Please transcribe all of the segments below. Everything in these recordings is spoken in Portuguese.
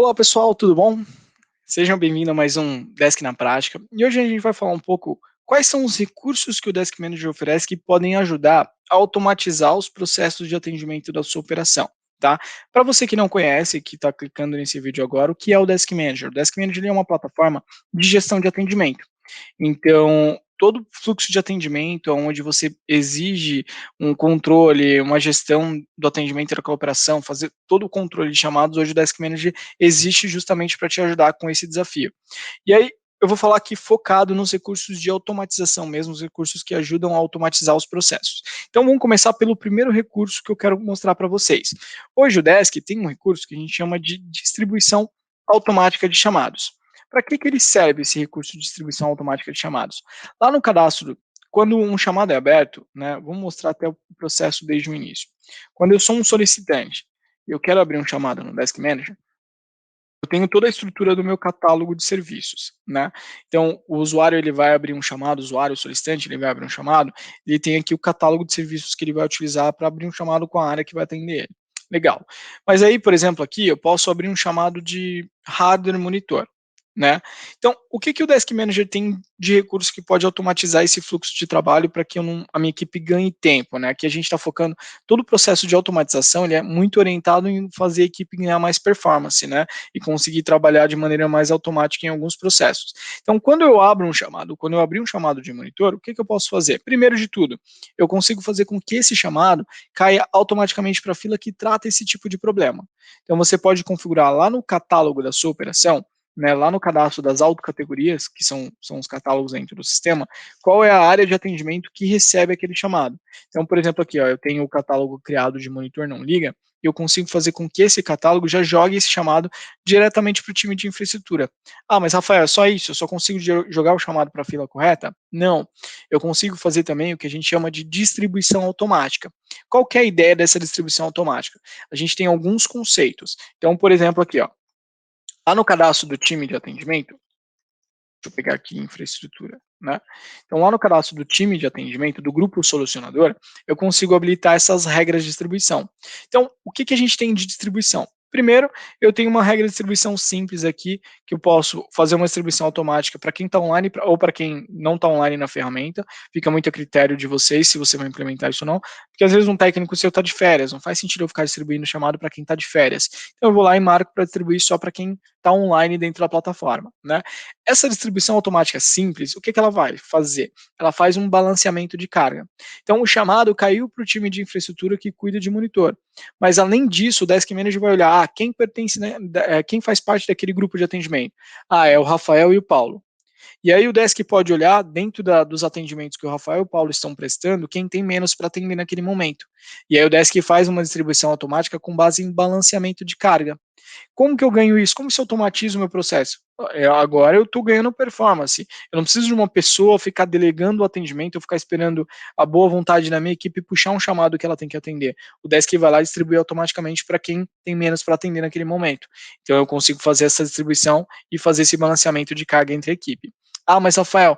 Olá pessoal, tudo bom? Sejam bem-vindos a mais um Desk na Prática. E hoje a gente vai falar um pouco quais são os recursos que o Desk Manager oferece que podem ajudar a automatizar os processos de atendimento da sua operação, tá? Para você que não conhece, que está clicando nesse vídeo agora, o que é o Desk Manager? O Desk Manager é uma plataforma de gestão de atendimento. Então, todo fluxo de atendimento, onde você exige um controle, uma gestão do atendimento daquela operação, fazer todo o controle de chamados, hoje o Desk Manager existe justamente para te ajudar com esse desafio. E aí, eu vou falar aqui focado nos recursos de automatização mesmo, os recursos que ajudam a automatizar os processos. Então, vamos começar pelo primeiro recurso que eu quero mostrar para vocês. Hoje o Desk tem um recurso que a gente chama de distribuição automática de chamados. Para que ele serve esse recurso de distribuição automática de chamados? Lá no cadastro, quando um chamado é aberto, né, vamos mostrar até o processo desde o início. Quando eu sou um solicitante e eu quero abrir um chamado no Desk Manager, eu tenho toda a estrutura do meu catálogo de serviços, né? Então, o usuário ele vai abrir um chamado, o usuário solicitante ele vai abrir um chamado, ele tem aqui o catálogo de serviços que ele vai utilizar para abrir um chamado com a área que vai atender ele. Legal. Mas aí, por exemplo, aqui eu posso abrir um chamado de hardware monitor, né? Então, o que o Desk Manager tem de recursos que pode automatizar esse fluxo de trabalho para que a minha equipe ganhe tempo, né? Aqui a gente está focando todo o processo de automatização, ele é muito orientado em fazer a equipe ganhar mais performance, né? E conseguir trabalhar de maneira mais automática em alguns processos. Então, quando eu abro um chamado, quando eu abrir um chamado de monitor, o que eu posso fazer? Primeiro de tudo, eu consigo fazer com que esse chamado caia automaticamente para a fila que trata esse tipo de problema. Então, você pode configurar lá no catálogo da sua operação, né, lá no cadastro das autocategorias, que são os catálogos dentro do sistema, qual é a área de atendimento que recebe aquele chamado. Então, por exemplo, aqui, ó, eu tenho o catálogo criado de monitor não liga, e eu consigo fazer com que esse catálogo já jogue esse chamado diretamente para o time de infraestrutura. Ah, mas Rafael, é só isso? Eu só consigo jogar o chamado para a fila correta? Não. Eu consigo fazer também o que a gente chama de distribuição automática. Qual que é a ideia dessa distribuição automática? A gente tem alguns conceitos. Então, por exemplo, aqui, ó, lá no cadastro do time de atendimento, deixa eu pegar aqui infraestrutura, né? Então, lá no cadastro do time de atendimento, do grupo solucionador, eu consigo habilitar essas regras de distribuição. Então, o que a gente tem de distribuição? Primeiro, eu tenho uma regra de distribuição simples aqui, que eu posso fazer uma distribuição automática para quem está online ou para quem não está online na ferramenta. Fica muito a critério de vocês se você vai implementar isso ou não, porque às vezes um técnico seu está de férias, não faz sentido eu ficar distribuindo chamado para quem está de férias. Então, eu vou lá e marco para distribuir só para quem está online dentro da plataforma, né? Essa distribuição automática simples, o que ela vai fazer? Ela faz um balanceamento de carga. Então, o chamado caiu para o time de infraestrutura que cuida de monitor. Mas, além disso, o Desk Manager vai olhar quem pertence, né, quem faz parte daquele grupo de atendimento. Ah, é o Rafael e o Paulo. E aí o Desk pode olhar dentro dos atendimentos que o Rafael e o Paulo estão prestando, quem tem menos para atender naquele momento. E aí o Desk faz uma distribuição automática com base em balanceamento de carga. Como que eu ganho isso? Como se automatiza o meu processo? Agora eu estou ganhando performance. Eu não preciso de uma pessoa ficar delegando o atendimento, eu ficar esperando a boa vontade da minha equipe puxar um chamado que ela tem que atender. O Desk vai lá e distribui automaticamente para quem tem menos para atender naquele momento. Então eu consigo fazer essa distribuição e fazer esse balanceamento de carga entre a equipe. Ah, mas Rafael,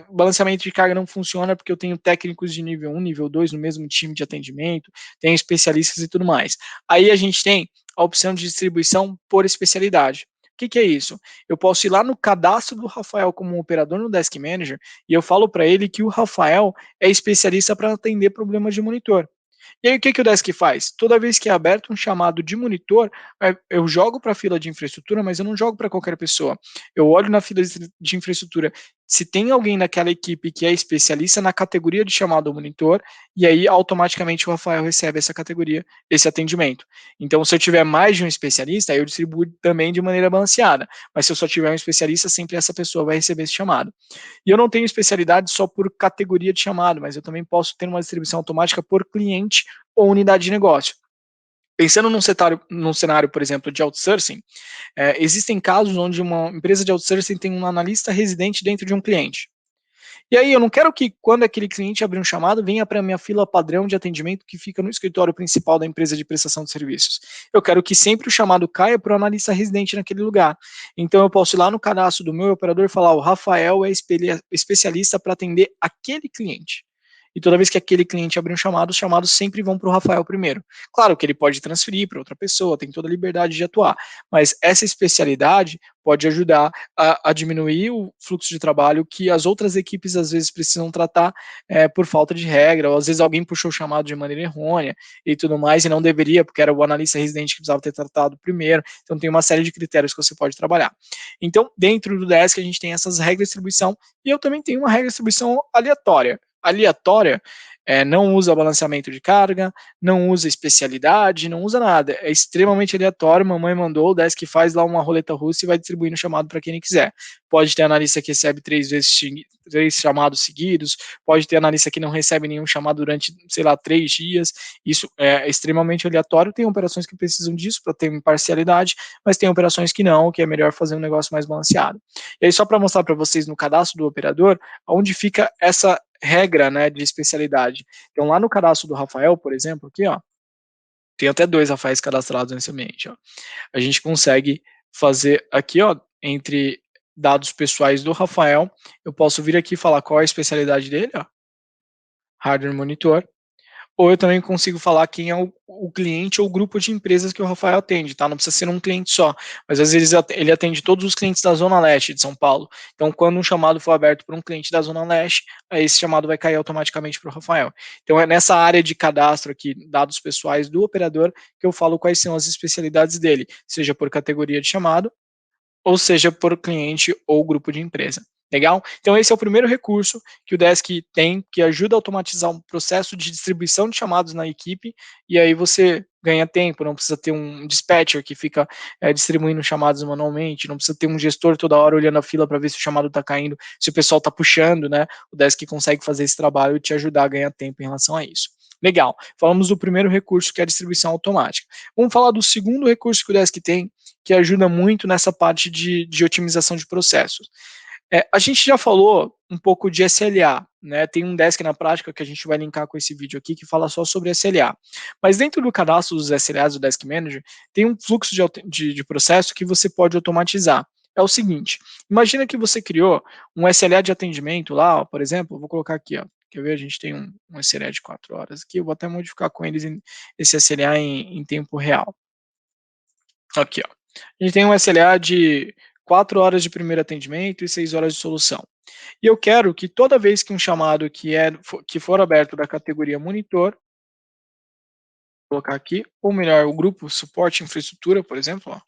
balanceamento de carga não funciona porque eu tenho técnicos de nível 1, nível 2 no mesmo time de atendimento, tenho especialistas e tudo mais. Aí a gente tem a opção de distribuição por especialidade. O que é isso? Eu posso ir lá no cadastro do Rafael como um operador no Desk Manager e eu falo para ele que o Rafael é especialista para atender problemas de monitor. E aí o que o Desk faz? Toda vez que é aberto um chamado de monitor, eu jogo para a fila de infraestrutura, mas eu não jogo para qualquer pessoa. Eu olho na fila de infraestrutura se tem alguém naquela equipe que é especialista na categoria de chamado monitor, e aí automaticamente o Rafael recebe essa categoria, esse atendimento. Então, se eu tiver mais de um especialista, aí eu distribuo também de maneira balanceada. Mas se eu só tiver um especialista, sempre essa pessoa vai receber esse chamado. E eu não tenho especialidade só por categoria de chamado, mas eu também posso ter uma distribuição automática por cliente ou unidade de negócio. Pensando num cenário, por exemplo, de outsourcing, existem casos onde uma empresa de outsourcing tem um analista residente dentro de um cliente. E aí eu não quero que quando aquele cliente abrir um chamado, venha para a minha fila padrão de atendimento que fica no escritório principal da empresa de prestação de serviços. Eu quero que sempre o chamado caia para o analista residente naquele lugar. Então eu posso ir lá no cadastro do meu operador e falar: o Rafael é especialista para atender aquele cliente. e toda vez que aquele cliente abrir um chamado, os chamados sempre vão para o Rafael primeiro. Claro que ele pode transferir para outra pessoa, tem toda a liberdade de atuar, mas essa especialidade pode ajudar a diminuir o fluxo de trabalho que as outras equipes às vezes precisam tratar por falta de regra, ou às vezes alguém puxou o chamado de maneira errônea e tudo mais, e não deveria, porque era o analista residente que precisava ter tratado primeiro. Então tem uma série de critérios que você pode trabalhar. Então, dentro do Desk, a gente tem essas regras de distribuição, e eu também tenho uma regra de distribuição aleatória. Aleatória não usa balanceamento de carga, não usa especialidade, não usa nada. É extremamente aleatório. Mamãe mandou, o Desk faz lá uma roleta russa e vai distribuindo o chamado para quem ele quiser. Pode ter analista que recebe 3 chamados seguidos, pode ter analista que não recebe nenhum chamado durante, sei lá, 3 dias. Isso é extremamente aleatório. Tem operações que precisam disso para ter imparcialidade, mas tem operações que não, que é melhor fazer um negócio mais balanceado. E aí, só para mostrar para vocês no cadastro do operador, onde fica essa regra, né, de especialidade. Então, lá no cadastro do Rafael, por exemplo, aqui, ó, tem até 2 Rafaéis cadastrados nesse ambiente, ó. A gente consegue fazer aqui, ó, entre dados pessoais do Rafael, eu posso vir aqui e falar qual é a especialidade dele, ó, hardware monitor, ou eu também consigo falar quem é o cliente ou o grupo de empresas que o Rafael atende, tá? Não precisa ser um cliente só, mas às vezes ele atende todos os clientes da Zona Leste de São Paulo. Então, quando um chamado for aberto por um cliente da Zona Leste, aí esse chamado vai cair automaticamente para o Rafael. Então, é nessa área de cadastro aqui, dados pessoais do operador, que eu falo quais são as especialidades dele, seja por categoria de chamado, ou seja por cliente ou grupo de empresa. Legal? Então esse é o primeiro recurso que o Desk tem, que ajuda a automatizar um processo de distribuição de chamados na equipe, e aí você ganha tempo, não precisa ter um dispatcher que fica distribuindo chamados manualmente, não precisa ter um gestor toda hora olhando a fila para ver se o chamado está caindo, se o pessoal está puxando, né? O Desk consegue fazer esse trabalho e te ajudar a ganhar tempo em relação a isso. Legal, falamos do primeiro recurso, que é a distribuição automática. Vamos falar do segundo recurso que o Desk tem, que ajuda muito nessa parte de otimização de processos. A gente já falou um pouco de SLA, né? Tem um Desk na prática que a gente vai linkar com esse vídeo aqui que fala só sobre SLA. Mas dentro do cadastro dos SLAs do Desk Manager, tem um fluxo de processo que você pode automatizar. É o seguinte: imagina que você criou um SLA de atendimento lá, ó, por exemplo, vou colocar aqui, ó. Quer ver? A gente tem um SLA de 4 horas aqui, eu vou até modificar com eles esse SLA em tempo real. Aqui, ó. A gente tem um SLA de 4 horas de primeiro atendimento e 6 horas de solução. E eu quero que toda vez que um chamado que for aberto da categoria monitor, vou colocar aqui, ou melhor, o grupo suporte infraestrutura, por exemplo, ó,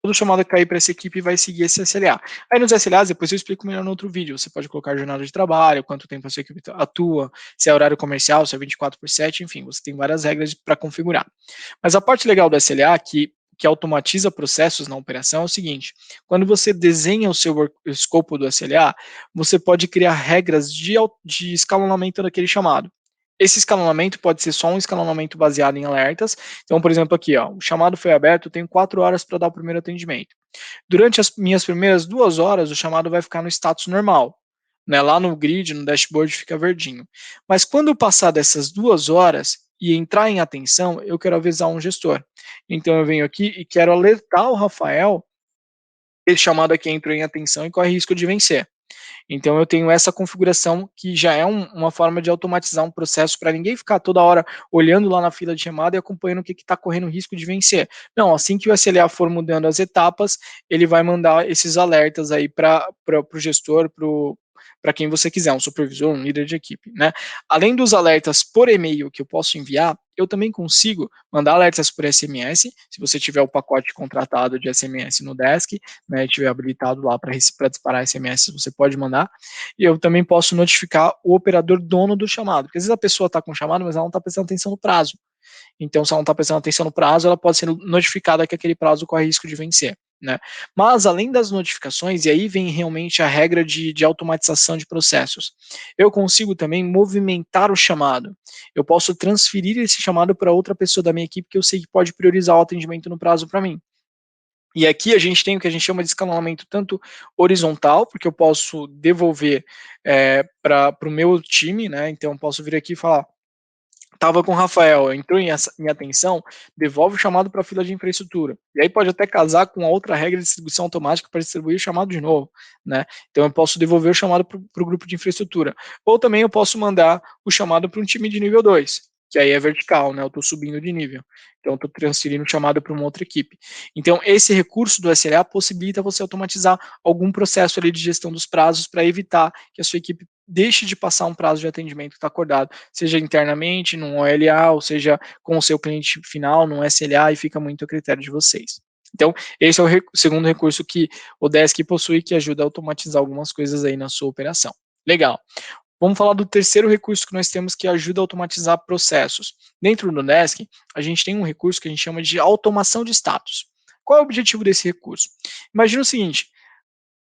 todo chamado que cair para essa equipe vai seguir esse SLA. Aí nos SLAs, depois eu explico melhor no outro vídeo. Você pode colocar jornada de trabalho, quanto tempo a sua equipe atua, se é horário comercial, se é 24/7, enfim, você tem várias regras para configurar. Mas a parte legal do SLA, que automatiza processos na operação, é o seguinte: quando você desenha o seu escopo do SLA, você pode criar regras de escalonamento daquele chamado. Esse escalonamento pode ser só um escalonamento baseado em alertas. Então, por exemplo, aqui, ó, o chamado foi aberto, eu tenho 4 horas para dar o primeiro atendimento. Durante as minhas primeiras 2 horas, o chamado vai ficar no status normal, né? Lá no grid, no dashboard, fica verdinho. Mas quando passar dessas 2 horas e entrar em atenção, eu quero avisar um gestor. Então eu venho aqui e quero alertar o Rafael que esse chamado aqui entrou em atenção e corre risco de vencer. Então eu tenho essa configuração que já é uma forma de automatizar um processo para ninguém ficar toda hora olhando lá na fila de chamada e acompanhando o que está correndo risco de vencer. Não, assim que o SLA for mudando as etapas, ele vai mandar esses alertas aí para o gestor, para quem você quiser, um supervisor, um líder de equipe, né? Além dos alertas por e-mail que eu posso enviar, eu também consigo mandar alertas por SMS, se você tiver o pacote contratado de SMS no Desk, né, tiver habilitado lá para disparar SMS, você pode mandar. E eu também posso notificar o operador dono do chamado, porque às vezes a pessoa está com o chamado, mas ela não está prestando atenção no prazo. Então, se ela não está prestando atenção no prazo, ela pode ser notificada que aquele prazo corre risco de vencer. Né? Mas, além das notificações, e aí vem realmente a regra de automatização de processos, eu consigo também movimentar o chamado. Eu posso transferir esse chamado para outra pessoa da minha equipe que eu sei que pode priorizar o atendimento no prazo para mim. E aqui a gente tem o que a gente chama de escalonamento tanto horizontal, porque eu posso devolver para o meu time, né? Então eu posso vir aqui e falar, Tava com o Rafael, entrou em atenção, devolve o chamado para a fila de infraestrutura. E aí pode até casar com a outra regra de distribuição automática para distribuir o chamado de novo, né? Então eu posso devolver o chamado para o grupo de infraestrutura. Ou também eu posso mandar o chamado para um time de nível 2, que aí é vertical, né? Eu estou subindo de nível. Então eu estou transferindo o chamado para uma outra equipe. Então esse recurso do SLA possibilita você automatizar algum processo ali de gestão dos prazos para evitar que a sua equipe deixe de passar um prazo de atendimento que está acordado, seja internamente, num OLA, ou seja com o seu cliente final, num SLA, e fica muito a critério de vocês. Então, esse é o segundo recurso que o Desk possui, que ajuda a automatizar algumas coisas aí na sua operação. Legal. Vamos falar do terceiro recurso que nós temos, que ajuda a automatizar processos. Dentro do Desk, a gente tem um recurso que a gente chama de automação de status. Qual é o objetivo desse recurso? Imagina o seguinte: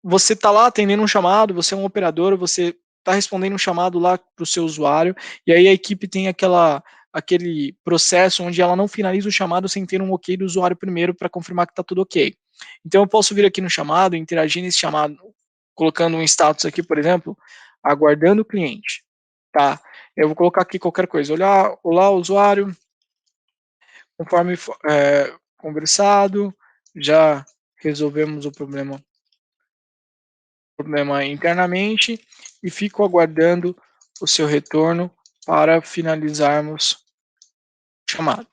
você está lá atendendo um chamado, você é um operador, você está respondendo um chamado lá para o seu usuário, e aí a equipe tem aquele processo onde ela não finaliza o chamado sem ter um ok do usuário primeiro para confirmar que está tudo ok. Então eu posso vir aqui no chamado, interagir nesse chamado, colocando um status aqui, por exemplo, aguardando o cliente. Tá? Eu vou colocar aqui qualquer coisa. Olá, usuário, conforme conversado, já resolvemos o problema internamente e fico aguardando o seu retorno para finalizarmos o chamado.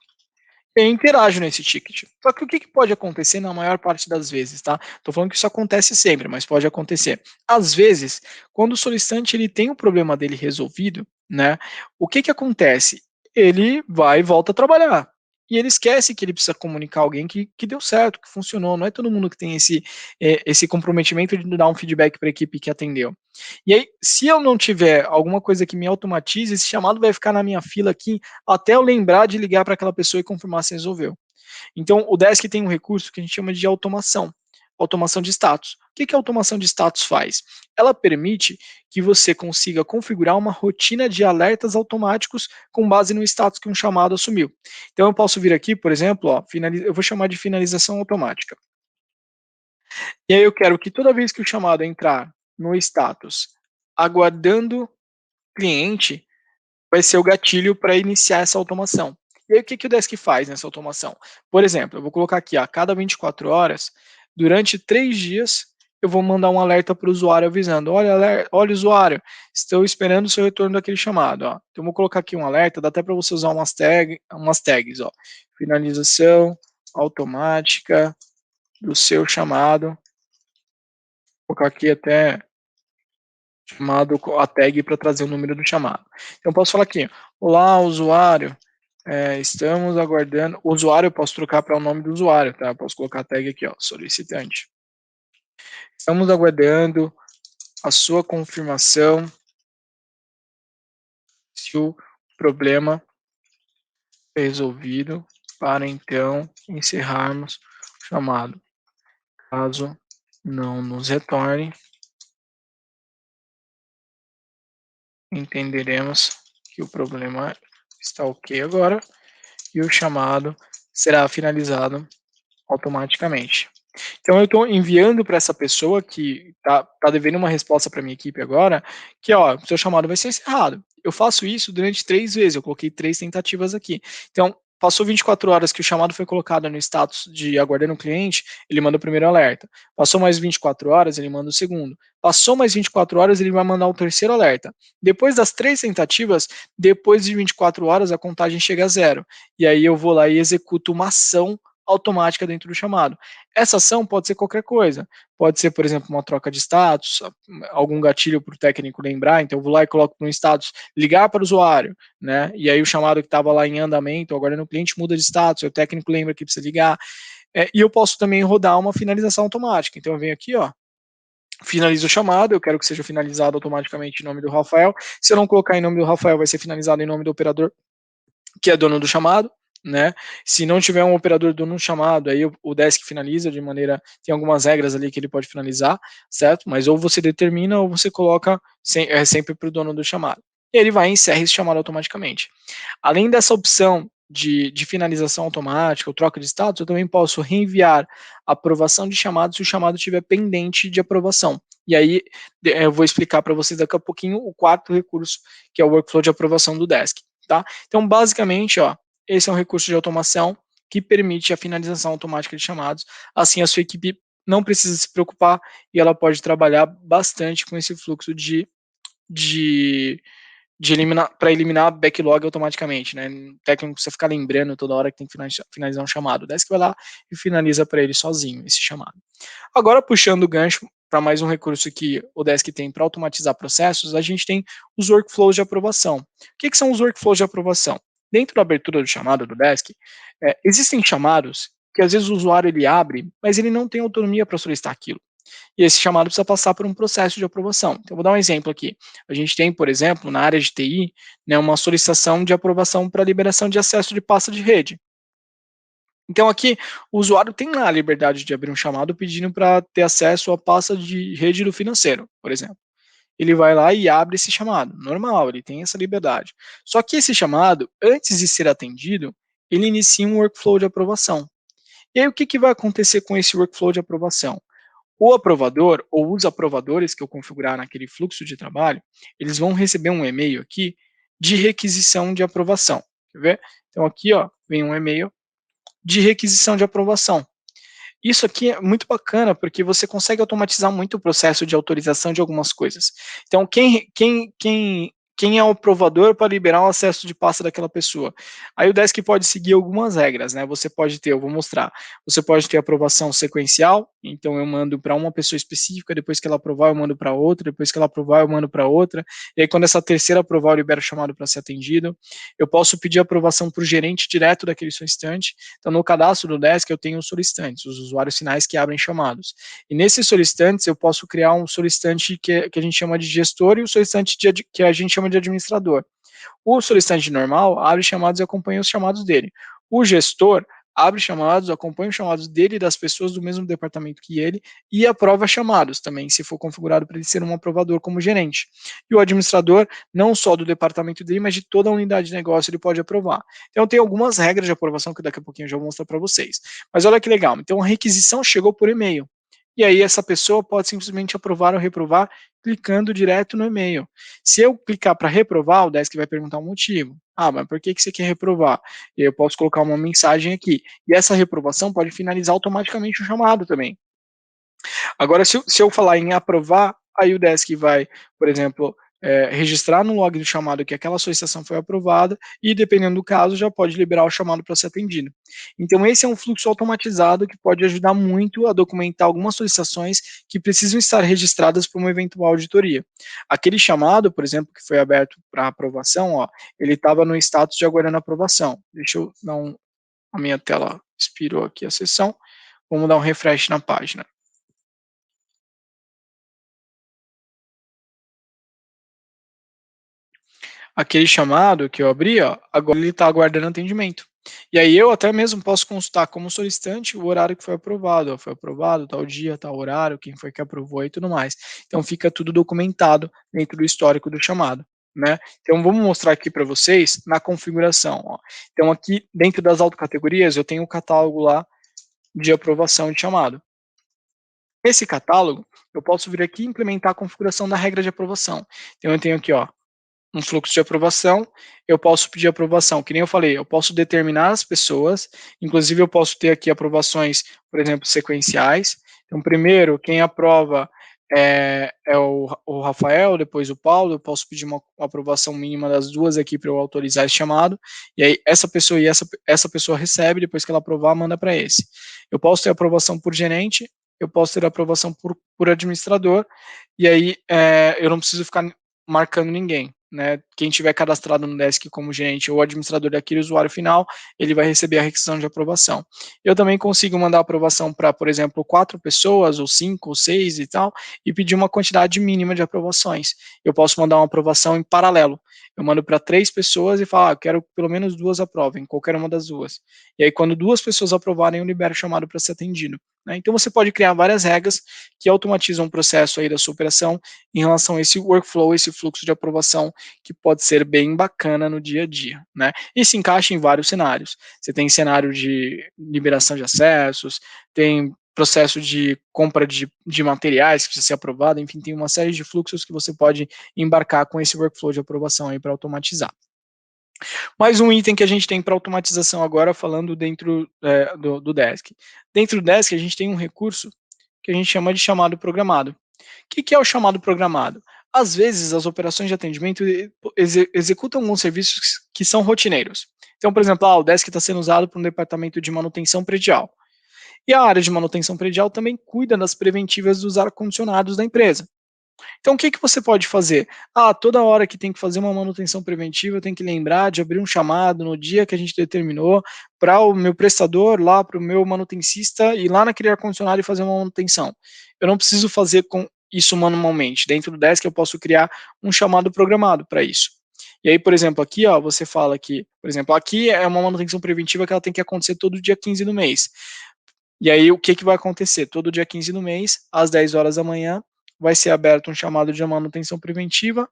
E interajo nesse ticket. Só que o que pode acontecer na maior parte das vezes, tá? Tô falando que isso acontece sempre, mas pode acontecer. Às vezes, quando o solicitante ele tem o problema dele resolvido, né? O que acontece? Ele vai e volta a trabalhar. E ele esquece que ele precisa comunicar a alguém que deu certo, que funcionou. Não é todo mundo que tem esse comprometimento de dar um feedback para a equipe que atendeu. E aí, se eu não tiver alguma coisa que me automatize, esse chamado vai ficar na minha fila aqui até eu lembrar de ligar para aquela pessoa e confirmar se resolveu. Então, o Desk tem um recurso que a gente chama de automação de status. O que a automação de status faz? Ela permite que você consiga configurar uma rotina de alertas automáticos com base no status que um chamado assumiu. Então, eu posso vir aqui, por exemplo, ó, eu vou chamar de finalização automática. E aí eu quero que toda vez que o chamado entrar no status aguardando cliente, vai ser o gatilho para iniciar essa automação. E aí o que o Desk faz nessa automação? Por exemplo, eu vou colocar aqui, a cada 24 horas, durante 3 dias, eu vou mandar um alerta para o usuário avisando: olha, usuário, estou esperando o seu retorno daquele chamado. Ó. Então, eu vou colocar aqui um alerta, dá até para você usar umas tags. Ó. Finalização automática do seu chamado. Vou colocar aqui até chamado a tag para trazer o número do chamado. Então, eu posso falar aqui: olá, usuário, estamos aguardando. O usuário eu posso trocar para o nome do usuário, tá? Eu posso colocar a tag aqui, ó, solicitante. Estamos aguardando a sua confirmação se o problema foi resolvido para então encerrarmos o chamado. Caso não nos retorne, entenderemos que o problema está ok agora e o chamado será finalizado automaticamente. Então eu estou enviando para essa pessoa que tá devendo uma resposta para minha equipe agora, que ó, seu chamado vai ser encerrado. Eu faço isso durante 3 vezes, eu coloquei 3 tentativas aqui. Então, passou 24 horas que o chamado foi colocado no status de aguardando o cliente, ele manda o primeiro alerta. Passou mais 24 horas, ele manda o segundo. Passou mais 24 horas, ele vai mandar o terceiro alerta. Depois das 3 tentativas, depois de 24 horas, a contagem chega a 0. E aí eu vou lá e executo uma ação automática dentro do chamado. Essa ação pode ser qualquer coisa. Pode ser, por exemplo, uma troca de status, algum gatilho para o técnico lembrar. Então, eu vou lá e coloco no status ligar para o usuário, né? E aí o chamado que estava lá em andamento, agora no cliente muda de status, o técnico lembra que precisa ligar. E eu posso também rodar uma finalização automática. Então, eu venho aqui, ó, finalizo o chamado, eu quero que seja finalizado automaticamente em nome do Rafael. Se eu não colocar em nome do Rafael, vai ser finalizado em nome do operador que é dono do chamado, né? Se não tiver um operador dono do chamado, aí o Desk finaliza de maneira, tem algumas regras ali que ele pode finalizar, certo? Mas ou você determina ou você coloca sempre para o dono do chamado. E ele vai e encerra esse chamado automaticamente. Além dessa opção de finalização automática ou troca de status, eu também posso reenviar a aprovação de chamado se o chamado estiver pendente de aprovação. E aí eu vou explicar para vocês daqui a pouquinho o quarto recurso, que é o workflow de aprovação do Desk. tá? Então, basicamente, ó, esse é um recurso de automação que permite a finalização automática de chamados. Assim, a sua equipe não precisa se preocupar e ela pode trabalhar bastante com esse fluxo de, de eliminar para eliminar backlog automaticamente, né? O técnico precisa ficar lembrando toda hora que tem que finalizar um chamado. O Desk vai lá e finaliza para ele sozinho esse chamado. Agora, puxando o gancho para mais um recurso que o Desk tem para automatizar processos, a gente tem os workflows de aprovação. O que são os workflows de aprovação? Dentro da abertura do chamado do Desk, existem chamados que às vezes o usuário ele abre, mas ele não tem autonomia para solicitar aquilo. E esse chamado precisa passar por um processo de aprovação. Então, eu vou dar um exemplo aqui. A gente tem, por exemplo, na área de TI, né, uma solicitação de aprovação para liberação de acesso de pasta de rede. Então aqui o usuário tem lá a liberdade de abrir um chamado pedindo para ter acesso à pasta de rede do financeiro, por exemplo. Ele vai lá e abre esse chamado, normal, ele tem essa liberdade. Só que esse chamado, antes de ser atendido, ele inicia um workflow de aprovação. E aí o que vai acontecer com esse workflow de aprovação? O aprovador ou os aprovadores que eu configurar naquele fluxo de trabalho, eles vão receber um e-mail aqui de requisição de aprovação. Quer ver? Então aqui, ó, vem um e-mail de requisição de aprovação. Isso aqui é muito bacana, porque você consegue automatizar muito o processo de autorização de algumas coisas. Então, quem é o aprovador para liberar o acesso de pasta daquela pessoa? Aí o Desk pode seguir algumas regras, né? Você pode ter, eu vou mostrar, você pode ter aprovação sequencial, então eu mando para uma pessoa específica, depois que ela aprovar eu mando para outra, depois que ela aprovar eu mando para outra, e aí quando essa terceira aprovar eu libero o chamado para ser atendido. Eu posso pedir aprovação para o gerente direto daquele solicitante, então, no cadastro do Desk, eu tenho os solicitantes, os usuários finais que abrem chamados. E nesses solicitantes, eu posso criar um solicitante que a gente chama de gestor e o solicitante que a gente chama de administrador. O solicitante normal abre chamados e acompanha os chamados dele. O gestor abre chamados, acompanha os chamados dele e das pessoas do mesmo departamento que ele e aprova chamados também, se for configurado para ele ser um aprovador como gerente. E o administrador, não só do departamento dele, mas de toda a unidade de negócio, ele pode aprovar. Então, tem algumas regras de aprovação que daqui a pouquinho eu já vou mostrar para vocês. Mas olha que legal. Então, a requisição chegou por e-mail. E aí, essa pessoa pode simplesmente aprovar ou reprovar clicando direto no e-mail. Se eu clicar para reprovar, o Desk vai perguntar um motivo. Ah, mas por que você quer reprovar? E eu posso colocar uma mensagem aqui. E essa reprovação pode finalizar automaticamente o chamado também. Agora, se eu falar em aprovar, aí o Desk vai, por exemplo, registrar no log do chamado que aquela solicitação foi aprovada e, dependendo do caso, já pode liberar o chamado para ser atendido. Então, esse é um fluxo automatizado que pode ajudar muito a documentar algumas solicitações que precisam estar registradas para uma eventual auditoria. Aquele chamado, por exemplo, que foi aberto para aprovação, ó, ele estava no status de aguardando aprovação. Deixa eu dar a minha tela expirou aqui a sessão. Vamos dar um refresh na página. Aquele chamado que eu abri, ó, agora ele está aguardando atendimento. E aí eu até mesmo posso consultar como solicitante o horário que foi aprovado. Ó, foi aprovado tal dia, tal horário, quem foi que aprovou e tudo mais. Então fica tudo documentado dentro do histórico do chamado. Né? Então vamos mostrar aqui para vocês na configuração. Ó. Então aqui dentro das autocategorias eu tenho o catálogo lá de aprovação de chamado. Nesse catálogo eu posso vir aqui e implementar a configuração da regra de aprovação. Então eu tenho aqui, ó, um fluxo de aprovação, eu posso pedir aprovação, que nem eu falei, eu posso determinar as pessoas, inclusive eu posso ter aqui aprovações, por exemplo, sequenciais. Então, primeiro, quem aprova é o Rafael, depois o Paulo, eu posso pedir uma aprovação mínima das duas aqui para eu autorizar esse chamado, e aí essa pessoa e essa pessoa recebe, depois que ela aprovar, manda para esse. Eu posso ter aprovação por gerente, eu posso ter aprovação por administrador, e aí eu não preciso ficar marcando ninguém. Né, quem tiver cadastrado no Desk como gerente ou administrador daquele usuário final, ele vai receber a requisição de aprovação. Eu também consigo mandar aprovação para, por exemplo, 4 pessoas, ou 5, ou 6 e tal, e pedir uma quantidade mínima de aprovações. Eu posso mandar uma aprovação em paralelo. Eu mando para 3 pessoas e falo, eu quero que pelo menos 2 aprovem, qualquer uma das duas. E aí, quando 2 pessoas aprovarem, eu libero o chamado para ser atendido. Né? Então, você pode criar várias regras que automatizam o processo aí da sua operação em relação a esse workflow, esse fluxo de aprovação que pode ser bem bacana no dia a dia, né? E se encaixa em vários cenários. Você tem cenário de liberação de acessos, tem processo de compra de materiais que precisa ser aprovado, enfim, tem uma série de fluxos que você pode embarcar com esse workflow de aprovação aí para automatizar. Mais um item que a gente tem para automatização agora, falando dentro do Desk. Dentro do Desk, a gente tem um recurso que a gente chama de chamado programado. O que é o chamado programado? Às vezes, as operações de atendimento executam alguns serviços que são rotineiros. Então, por exemplo, o Desk está sendo usado por um departamento de manutenção predial. E a área de manutenção predial também cuida das preventivas dos ar-condicionados da empresa. Então, o que você pode fazer? Toda hora que tem que fazer uma manutenção preventiva, eu tenho que lembrar de abrir um chamado no dia que a gente determinou para o meu prestador, lá para o meu manutencista, ir lá naquele ar-condicionado e fazer uma manutenção. Eu não preciso fazer com isso manualmente. Dentro do Desk, eu posso criar um chamado programado para isso. E aí, por exemplo, aqui, ó, você fala que, por exemplo, aqui é uma manutenção preventiva que ela tem que acontecer todo dia 15 do mês. E aí, o que vai acontecer? Todo dia 15 do mês, às 10 horas da manhã, vai ser aberto um chamado de manutenção preventiva,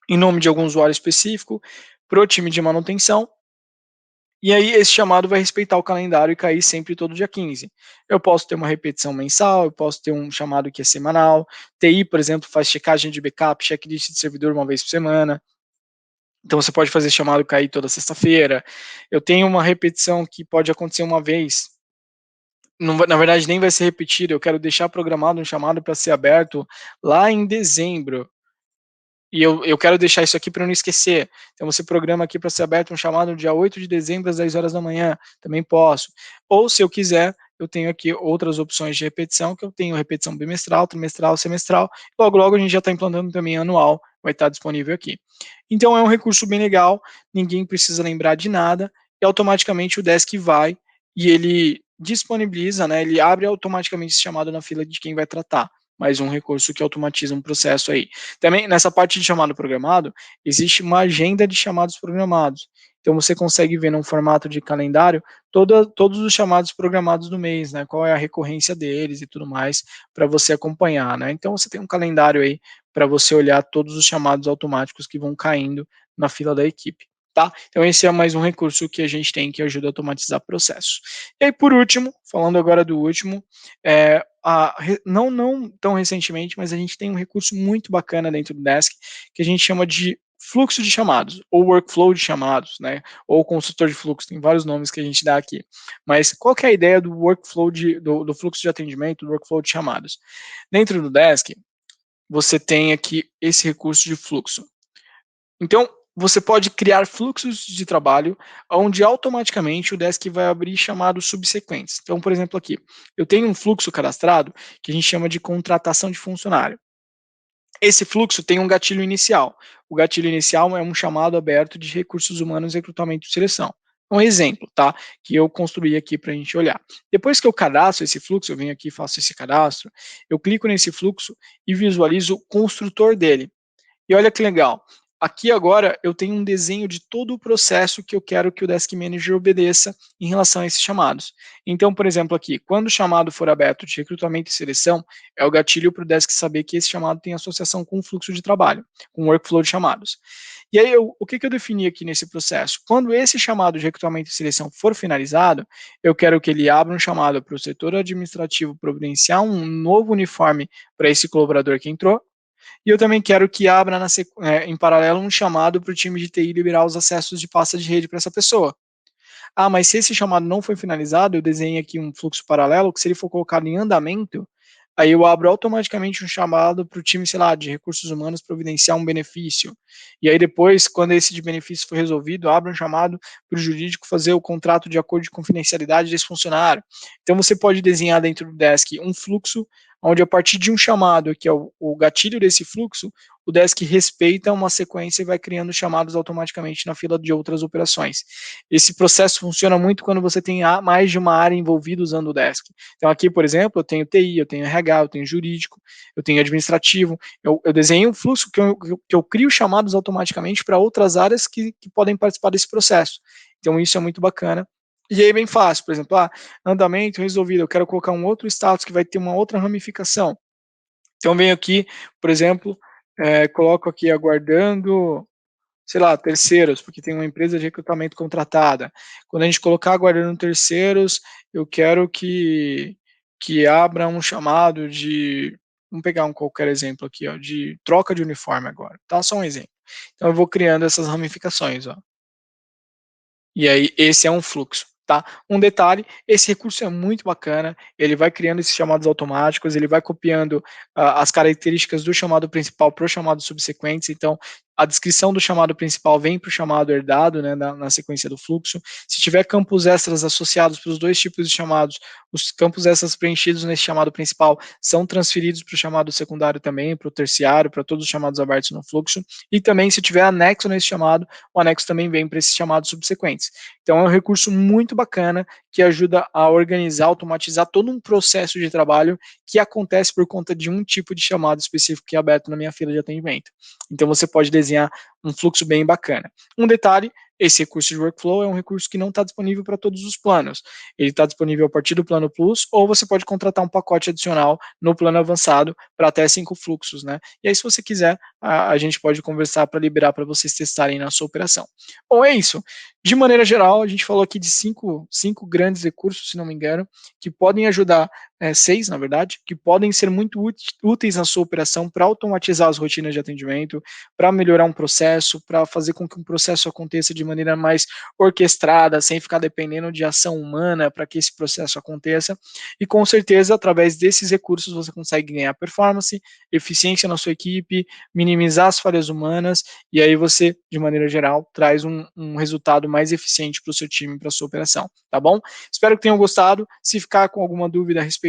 em nome de algum usuário específico, para o time de manutenção, e aí esse chamado vai respeitar o calendário e cair sempre todo dia 15. Eu posso ter uma repetição mensal, eu posso ter um chamado que é semanal, TI, por exemplo, faz checagem de backup, checklist de servidor uma vez por semana, então você pode fazer chamado cair toda sexta-feira. Eu tenho uma repetição que pode acontecer uma vez, não vai, na verdade, nem vai ser repetido, eu quero deixar programado um chamado para ser aberto lá em dezembro. E eu quero deixar isso aqui para não esquecer. Então você programa aqui para ser aberto um chamado no dia 8 de dezembro às 10 horas da manhã, também posso. Ou se eu quiser, eu tenho aqui outras opções de repetição, que eu tenho repetição bimestral, trimestral, semestral. Logo, logo a gente já está implantando também anual, vai estar disponível aqui. Então é um recurso bem legal, ninguém precisa lembrar de nada, e automaticamente o Desk vai e ele disponibiliza, né, ele abre automaticamente esse chamado na fila de quem vai tratar. Mais um recurso que automatiza um processo aí. Também nessa parte de chamado programado, existe uma agenda de chamados programados. Então você consegue ver num formato de calendário todos os chamados programados do mês, né? Qual é a recorrência deles e tudo mais, para você acompanhar, né? Então você tem um calendário aí para você olhar todos os chamados automáticos que vão caindo na fila da equipe. Tá? Então esse é mais um recurso que a gente tem que ajuda a automatizar processos. E aí por último, falando agora do último, não tão recentemente, mas a gente tem um recurso muito bacana dentro do Desk que a gente chama de fluxo de chamados, ou workflow de chamados, né? Ou consultor de fluxo, tem vários nomes que a gente dá aqui. Mas qual que é a ideia do workflow do fluxo de atendimento, do workflow de chamados? Dentro do Desk, você tem aqui esse recurso de fluxo. Então, você pode criar fluxos de trabalho onde automaticamente o Desk vai abrir chamados subsequentes. Então, por exemplo, aqui, eu tenho um fluxo cadastrado que a gente chama de contratação de funcionário. Esse fluxo tem um gatilho inicial. O gatilho inicial é um chamado aberto de recursos humanos, recrutamento e seleção. Um exemplo, tá? Que eu construí aqui para a gente olhar. Depois que eu cadastro esse fluxo, eu venho aqui e faço esse cadastro, eu clico nesse fluxo e visualizo o construtor dele. E olha que legal. Aqui agora eu tenho um desenho de todo o processo que eu quero que o Desk Manager obedeça em relação a esses chamados. Então, por exemplo, aqui, quando o chamado for aberto de recrutamento e seleção, é o gatilho para o Desk saber que esse chamado tem associação com o fluxo de trabalho, com o workflow de chamados. E aí, o que eu defini aqui nesse processo? Quando esse chamado de recrutamento e seleção for finalizado, eu quero que ele abra um chamado para o setor administrativo providenciar um novo uniforme para esse colaborador que entrou, e eu também quero que abra em paralelo um chamado para o time de TI liberar os acessos de pasta de rede para essa pessoa. Mas se esse chamado não foi finalizado, eu desenho aqui um fluxo paralelo que se ele for colocado em andamento, aí eu abro automaticamente um chamado para o time, sei lá, de recursos humanos providenciar um benefício. E aí depois, quando esse de benefício for resolvido, abro um chamado para o jurídico fazer o contrato de acordo de confidencialidade desse funcionário. Então você pode desenhar dentro do Desk um fluxo onde a partir de um chamado, que é o gatilho desse fluxo, o Desk respeita uma sequência e vai criando chamados automaticamente na fila de outras operações. Esse processo funciona muito quando você tem mais de uma área envolvida usando o Desk. Então aqui, por exemplo, eu tenho TI, eu tenho RH, eu tenho jurídico, eu tenho administrativo, eu desenho um fluxo que eu crio chamados automaticamente para outras áreas que podem participar desse processo. Então isso é muito bacana. E aí é bem fácil, por exemplo, andamento resolvido, eu quero colocar um outro status que vai ter uma outra ramificação. Então venho aqui, por exemplo, coloco aqui aguardando, sei lá, terceiros, porque tem uma empresa de recrutamento contratada. Quando a gente colocar aguardando terceiros, eu quero que abra um chamado de, vamos pegar um qualquer exemplo aqui, ó, de troca de uniforme agora, tá? Só um exemplo. Então eu vou criando essas ramificações, ó. E aí, esse é um fluxo, tá? Um detalhe, esse recurso é muito bacana, ele vai criando esses chamados automáticos, ele vai copiando as características do chamado principal para o chamado subsequentes, então a descrição do chamado principal vem para o chamado herdado, né, na sequência do fluxo. Se tiver campos extras associados para os dois tipos de chamados, os campos extras preenchidos nesse chamado principal são transferidos para o chamado secundário também, para o terciário, para todos os chamados abertos no fluxo, e também se tiver anexo nesse chamado, o anexo também vem para esses chamados subsequentes. Então é um recurso muito bacana que ajuda a organizar, automatizar todo um processo de trabalho que acontece por conta de um tipo de chamado específico que é aberto na minha fila de atendimento. Então você pode desenhar um fluxo bem bacana. Um detalhe, esse recurso de workflow é um recurso que não está disponível para todos os planos. Ele está disponível a partir do plano Plus, ou você pode contratar um pacote adicional no plano avançado para até 5 fluxos, né? E aí, se você quiser, a gente pode conversar para liberar para vocês testarem na sua operação. Bom, é isso. De maneira geral, a gente falou aqui de cinco grandes recursos, se não me engano, que podem ajudar, seis, na verdade, que podem ser muito úteis na sua operação para automatizar as rotinas de atendimento, para melhorar um processo, para fazer com que um processo aconteça de maneira mais orquestrada, sem ficar dependendo de ação humana para que esse processo aconteça. E com certeza, através desses recursos, você consegue ganhar performance, eficiência na sua equipe, minimizar as falhas humanas, e aí você, de maneira geral, traz um resultado mais eficiente para o seu time, para a sua operação, tá bom? Espero que tenham gostado. Se ficar com alguma dúvida a respeito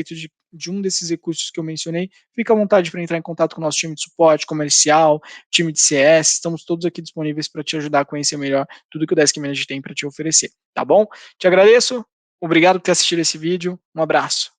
de um desses recursos que eu mencionei, fica à vontade para entrar em contato com o nosso time de suporte comercial, time de CS, estamos todos aqui disponíveis para te ajudar a conhecer melhor tudo que o Desk Manager tem para te oferecer, tá bom? Te agradeço, obrigado por ter assistido esse vídeo, um abraço.